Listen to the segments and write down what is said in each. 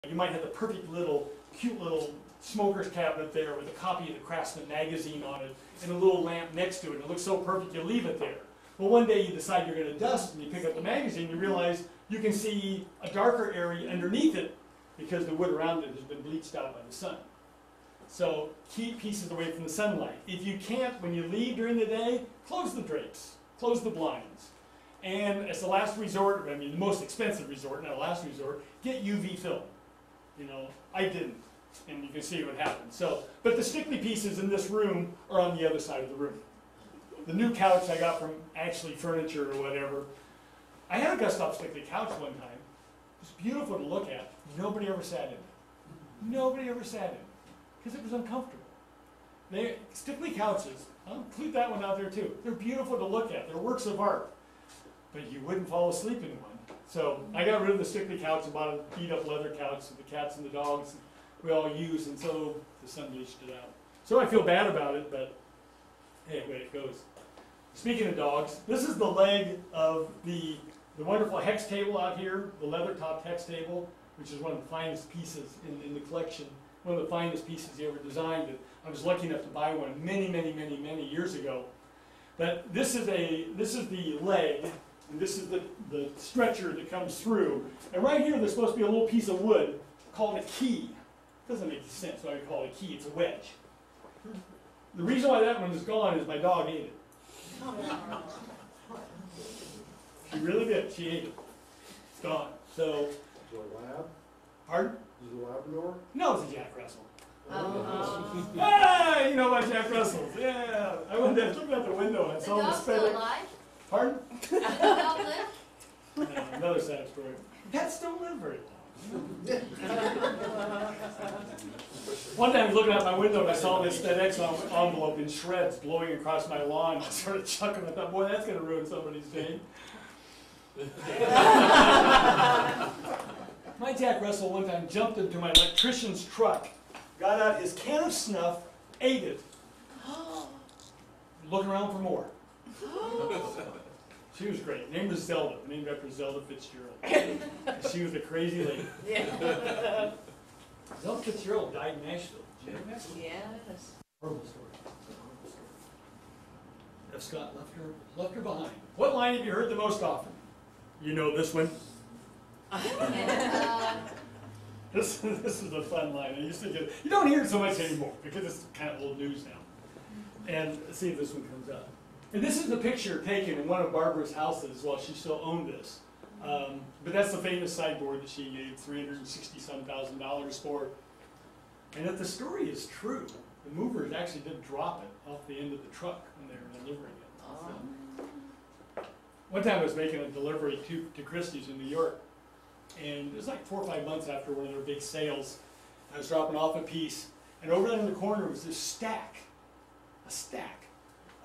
You might have the perfect little, cute little smoker's cabinet there with a copy of the Craftsman magazine on it and a little lamp next to it. It looks so perfect you leave it there. Well, one day you decide you're going to dust and you pick up the magazine, you realize you can see a darker area underneath it because the wood around it has been bleached out by the sun. So keep pieces away from the sunlight. If you can't, when you leave during the day, close the drapes, close the blinds. And as a last resort, I mean the most expensive resort, not a last resort, get UV film. You know, I didn't, and you can see what happened. So, but the Stickley pieces in this room are on the other side of the room. The new couch I got from Ashley Furniture or whatever. I had a Gustav Stickley couch one time. It was beautiful to look at. Nobody ever sat in it. Nobody ever sat in it because it was uncomfortable. Stickley couches, I'll include that one out there too. They're beautiful to look at. They're works of art. But you wouldn't fall asleep in one. So I got rid of the Stickley couch and bought a beat-up leather couch that the cats and the dogs we all use, and so the sun bleached it out. So I feel bad about it, but hey, way it goes. Speaking of dogs, this is the leg of the wonderful hex table out here, the leather-topped hex table, which is one of the finest pieces in the collection, one of the finest pieces he ever designed. I was lucky enough to buy one many years ago. But this is the leg. And this is the stretcher that comes through. And right here, there's supposed to be a little piece of wood called a key. Doesn't make sense why we call it a key. It's a wedge. The reason why that one is gone is my dog ate it. She really did. She ate it. It's gone. So. Is it a lab? Pardon? Is it a Labrador? No, it's a Jack Russell. Ah, you know about Jack Russells. Yeah. I went there, looking out the window and saw the still alive? Pardon? Did the dog live? No, another sad story. Pets don't live very long. One time I was looking out my window and I saw this FedEx envelope in shreds blowing across my lawn. I started chuckling. I thought, boy, that's going to ruin somebody's day. My Jack Russell one time jumped into my electrician's truck, got out his can of snuff, ate it, looking around for more. She was great. Named was Zelda, named after Zelda Fitzgerald. She was a crazy lady. Yeah. Zelda Fitzgerald died in Nashville. Did you know that? Yes. Horrible story. Horrible story. F. Scott left her behind. What line have you heard the most often? You know this one. This is a fun line. I used to get. You don't hear it so much anymore because it's kind of old news now. And let's see if this one comes up. And this is the picture taken in one of Barbara's houses while she still owned this. But that's the famous sideboard that she gave $360,000 for. And if the story is true, the movers actually did drop it off the end of the truck when they were delivering it. So, one time I was making a delivery to Christie's in New York. And it was like 4 or 5 months after one of their big sales. I was dropping off a piece. And over there in the corner was this stack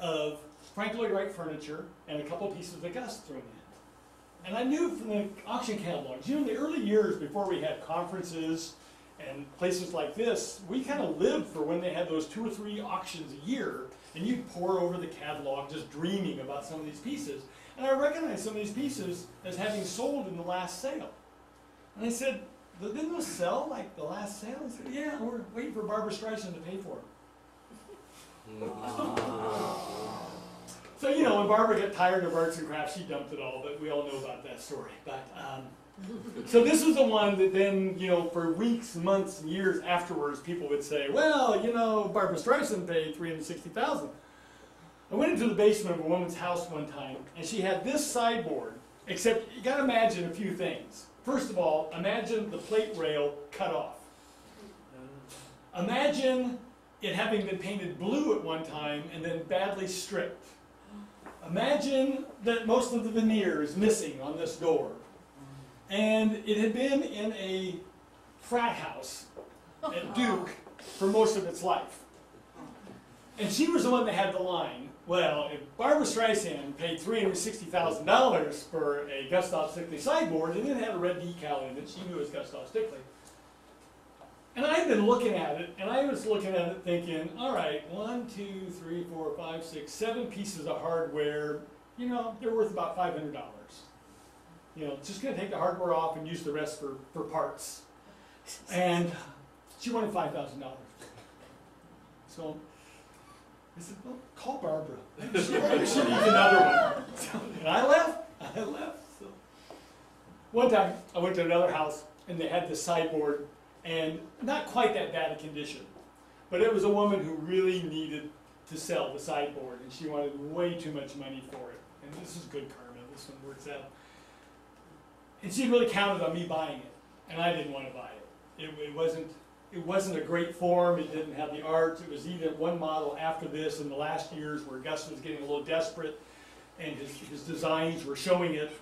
of Frank Lloyd Wright furniture and a couple of pieces of Gus thrown in. And I knew from the auction catalogs, you know, in the early years before we had conferences and places like this, we kind of lived for when they had those 2 or 3 auctions a year, and you'd pour over the catalog just dreaming about some of these pieces. And I recognized some of these pieces as having sold in the last sale. And I said, didn't those sell like the last sale? I said, yeah, we're waiting for Barbara Streisand to pay for them. So, you know, when Barbara got tired of arts and crafts, she dumped it all, but we all know about that story. But so this was the one that then, you know, for weeks, months, and years afterwards, people would say, well, you know, Barbara Streisand paid $360,000. I went into the basement of a woman's house one time, and she had this sideboard, except you got to imagine a few things. First of all, imagine the plate rail cut off. Imagine it having been painted blue at one time and then badly stripped. Imagine that most of the veneer is missing on this door. And it had been in a frat house at Duke for most of its life. And she was the one that had the line, well, if Barbara Streisand paid $360,000 for a Gustav Stickley sideboard and it had a red decal in it, she knew it was Gustav Stickley. And I'd been looking at it, and I was looking at it thinking, all right, 1, 2, 3, 4, 5, 6, 7 pieces of hardware, you know, they're worth about $500. You know, just going to take the hardware off and use the rest for parts. And she wanted $5,000. So I said, well, call Barbara. Maybe she needs another one. So, and I left. So. One time, I went to another house, and they had this sideboard, and not quite that bad a condition. But it was a woman who really needed to sell the sideboard, and she wanted way too much money for it. And this is good karma. This one works out. And she really counted on me buying it, and I didn't want to buy it. It wasn't a great form. It didn't have the art. It was even one model after this in the last years where Gus was getting a little desperate, and his designs were showing it.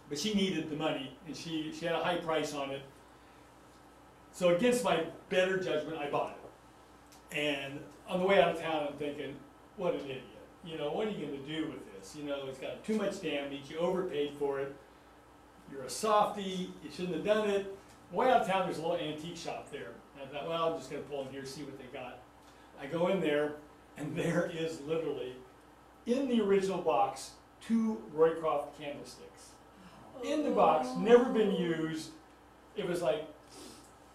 But she needed the money, and she had a high price on it. So against my better judgment, I bought it. And on the way out of town, I'm thinking, what an idiot. You know, what are you going to do with this? You know, it's got too much damage. You overpaid for it. You're a softie. You shouldn't have done it. Way out of town, there's a little antique shop there. And I thought, well, I'm just going to pull in here, see what they got. I go in there, and there is literally, in the original box, 2 Roycroft candlesticks. In the box, never been used. It was like,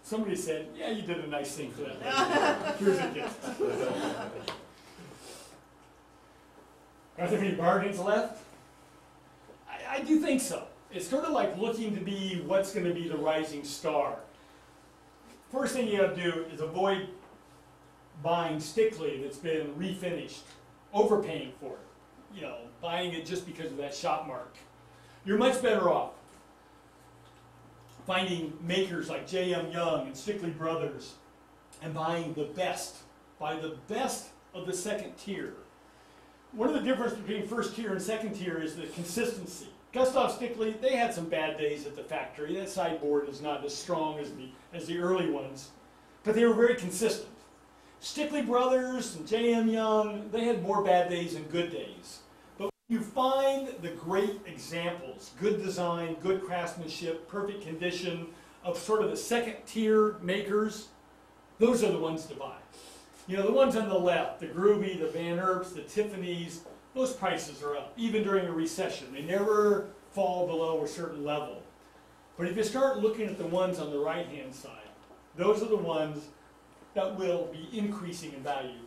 somebody said, yeah, you did a nice thing for that lady. Here's a gift. Are there any bargains left? I do think so. It's sort of like looking to be what's going to be the rising star. First thing you have to do is avoid buying Stickley that's been refinished, overpaying for it. You know, buying it just because of that shop mark. You're much better off finding makers like J.M. Young and Stickley Brothers and buying the best. Buy the best of the second tier. One of the differences between first tier and second tier is the consistency. Gustav Stickley, they had some bad days at the factory. That sideboard is not as strong as the early ones, but they were very consistent. Stickley Brothers and J.M. Young, they had more bad days and good days. But when you find the great examples, good design, good craftsmanship, perfect condition of sort of the second tier makers, those are the ones to buy. You know, the ones on the left, the Groovy, the Van Earps, the Tiffany's, those prices are up, even during a recession. They never fall below a certain level. But if you start looking at the ones on the right-hand side, those are the ones that will be increasing in value,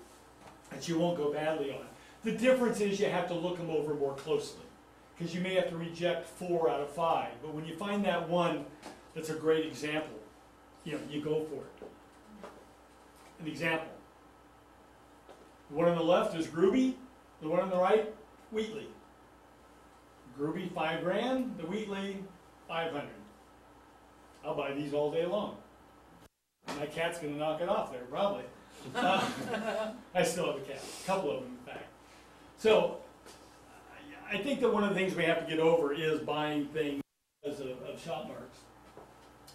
that you won't go badly on. The difference is you have to look them over more closely, because you may have to reject 4 out of 5. But when you find that one that's a great example, you know, you go for it. An example. The one on the left is Groovy. The one on the right, Wheatley. Groovy, $5,000. The Wheatley, $500. I'll buy these all day long. My cat's going to knock it off there, probably. I still have a cat, a couple of them, in fact. So, I think that one of the things we have to get over is buying things because of shop marks.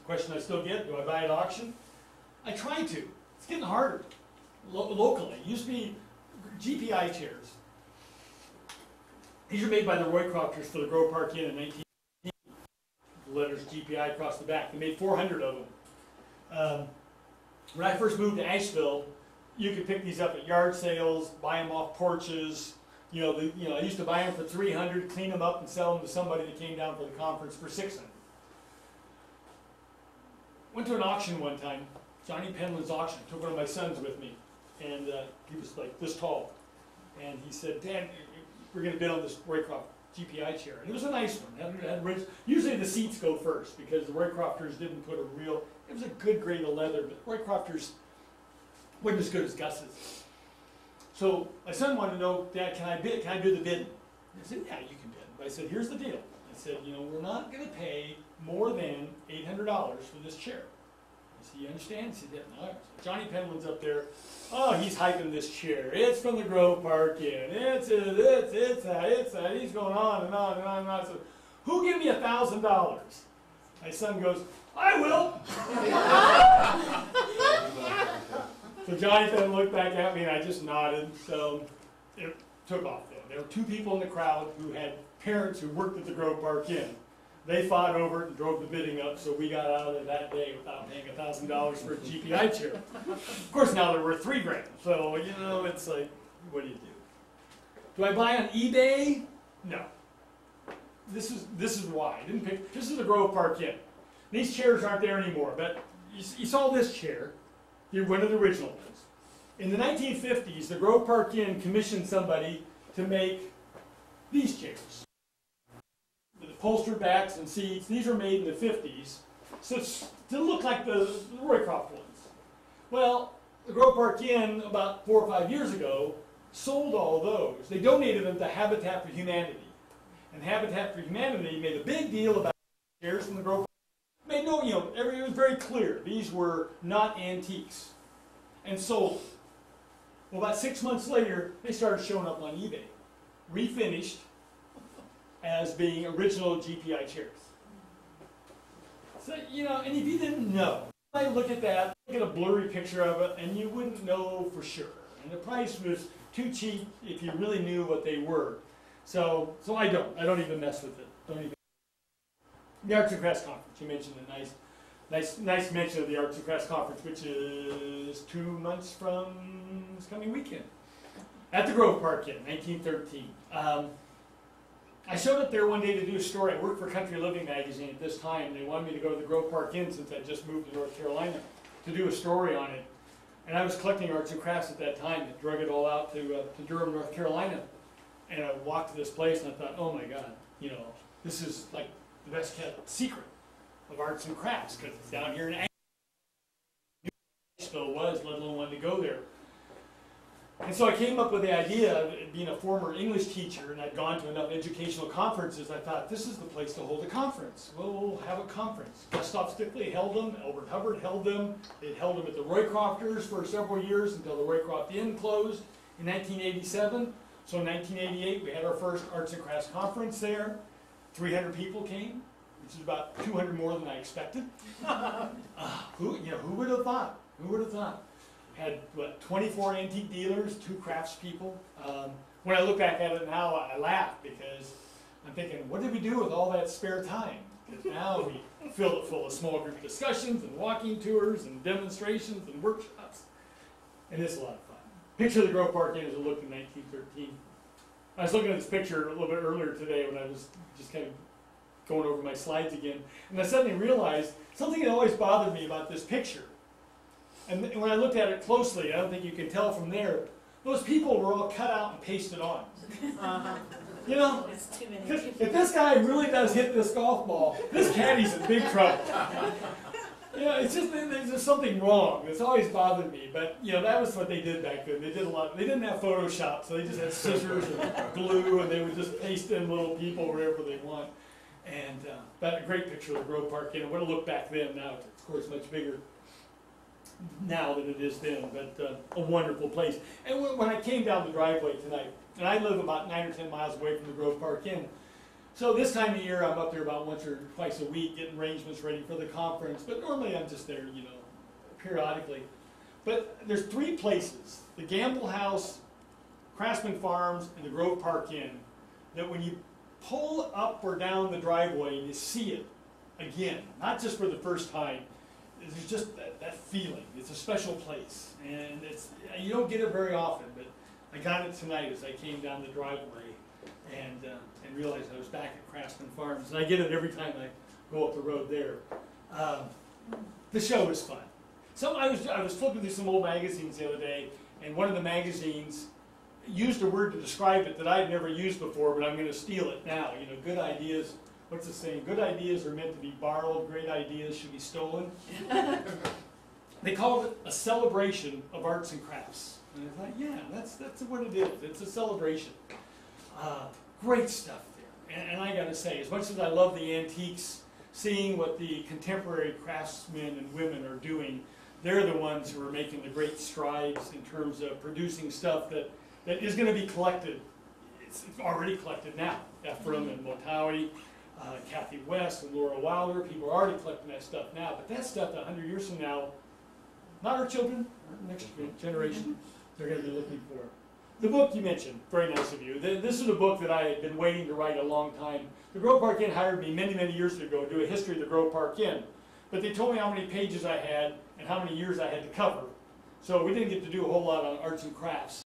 Question I still get, do I buy at auction? I try to. It's getting harder locally. It used to be GPI chairs. These are made by the Roycrofters for the Grove Park Inn in 1918. The letters GPI across the back. They made 400 of them. When I first moved to Asheville, you could pick these up at yard sales, buy them off porches. I used to buy them for $300, clean them up, and sell them to somebody that came down for the conference for $600. Went to an auction one time, Johnny Penland's auction. Took one of my sons with me, and he was like this tall. And he said, "Dad, we're going to bid on this Roycroft GPI chair." And it was a nice one. Usually the seats go first because the Roycrofters didn't put a real, it was a good grade of leather, but Roycrofters wasn't as good as Gus's. So my son wanted to know, "Dad, can I bid? Can I do the bidding?" I said, "Yeah, you can bid." But I said, "Here's the deal." I said, "We're not going to pay more than $800 for this chair." I said, "You understand?" He said, "Yeah." No. So Johnny Penland's up there. Oh, he's hyping this chair. It's from the Grove Park Inn. It's that. He's going on and on and on and on. So, "Who give me $1,000? My son goes, "I will." So Johnny Penland looked back at me and I just nodded. So it took off then. There were 2 people in the crowd who had parents who worked at the Grove Park Inn. They fought over it and drove the bidding up, so we got out of there that day without paying $1,000 for a GPI chair. Of course, now they're worth $3,000. So, it's like, what do you do? Do I buy on eBay? No. This is why. I didn't pick. This is the Grove Park Inn. These chairs aren't there anymore, but you saw this chair, one of the original ones. In the 1950s, the Grove Park Inn commissioned somebody to make these chairs. With upholstered backs and seats. These are made in the 50s, so to look like the Roycroft ones. Well, the Grove Park Inn, about 4 or 5 years ago, sold all those. They donated them to Habitat for Humanity. And Habitat for Humanity made a big deal about chairs from the Grove Park. Made no, it was very clear. These were not antiques. And sold. Well, about 6 months later, they started showing up on eBay. Refinished as being original GPI chairs. So, and if you didn't know, you might look at that, look at a blurry picture of it, and you wouldn't know for sure. And the price was too cheap if you really knew what they were. So I don't even mess with it. Don't even. The Arts and Crafts Conference, you mentioned a nice mention of the Arts and Crafts Conference, which is 2 months from this coming weekend. At the Grove Park Inn, 1913. I showed up there one day to do a story. I worked for Country Living magazine at this time. They wanted me to go to the Grove Park Inn since I just moved to North Carolina to do a story on it. And I was collecting arts and crafts at that time. I drug it all out to Durham, North Carolina. And I walked to this place and I thought, oh my God, this is like the best kept secret of arts and crafts because it's down here in Nashville was, let alone wanted to go there. And so I came up with the idea of being a former English teacher, and I'd gone to enough educational conferences, I thought, this is the place to hold a conference. We'll have a conference. Gustav Stickley held them, Albert Hubbard held them, they held them at the Roycrofters for several years until the Roycroft Inn closed in 1987. So in 1988, we had our first Arts and Crafts conference there. 300 people came, which is about 200 more than I expected. Who would have thought? Who would have thought? Had, 24 antique dealers, 2 crafts people. When I look back at it now, I laugh because I'm thinking, what did we do with all that spare time? Because now we fill it full of small group discussions and walking tours and demonstrations and workshops. And it's a lot of fun. Picture of the Grove Park Inn as it looked in 1913. I was looking at this picture a little bit earlier today when I was just kind of going over my slides again. And I suddenly realized something that always bothered me about this picture. And when I looked at it closely, I don't think you can tell from there, those people were all cut out and pasted on. It's too many people. If this guy really does hit this golf ball, this caddy's in big trouble. It's just, there's just something wrong. It's always bothered me. But, that was what they did back then. They did a lot. They didn't have Photoshop, so they just had scissors and glue, and they would just paste in little people wherever they want. And but a great picture of the Grove Park Inn. And what a look back then. Now, it's, of course, much bigger now than it is then, but a wonderful place. And when I came down the driveway tonight, and I live about 9 or 10 miles away from the Grove Park Inn, so this time of year I'm up there about once or twice a week getting arrangements ready for the conference, but normally I'm just there, periodically. But there's 3 places, the Gamble House, Craftsman Farms, and the Grove Park Inn, that when you pull up or down the driveway and you see it again, not just for the first time, there's just that feeling. It's a special place, and you don't get it very often. But I got it tonight as I came down the driveway, and realized I was back at Craftsman Farms, and I get it every time I go up the road there. The show is fun. So I was flipping through some old magazines the other day, and one of the magazines used a word to describe it that I'd never used before, but I'm going to steal it now. Good ideas. What's the saying? Good ideas are meant to be borrowed. Great ideas should be stolen. They called it a celebration of arts and crafts. And I thought, yeah, that's what it is. It's a celebration. Great stuff there. And I got to say, as much as I love the antiques, seeing what the contemporary craftsmen and women are doing, they're the ones who are making the great strides in terms of producing stuff that is going to be collected. It's already collected now. Ephraim and Motawi. Kathy West and Laura Wilder, people are already collecting that stuff now, but that stuff 100 years from now, not our children, our next generation, they're going to be looking for. The book you mentioned, very nice of you. This is a book that I had been waiting to write a long time. The Grove Park Inn hired me many, many years ago to do a history of the Grove Park Inn, but they told me how many pages I had and how many years I had to cover, so we didn't get to do a whole lot on arts and crafts.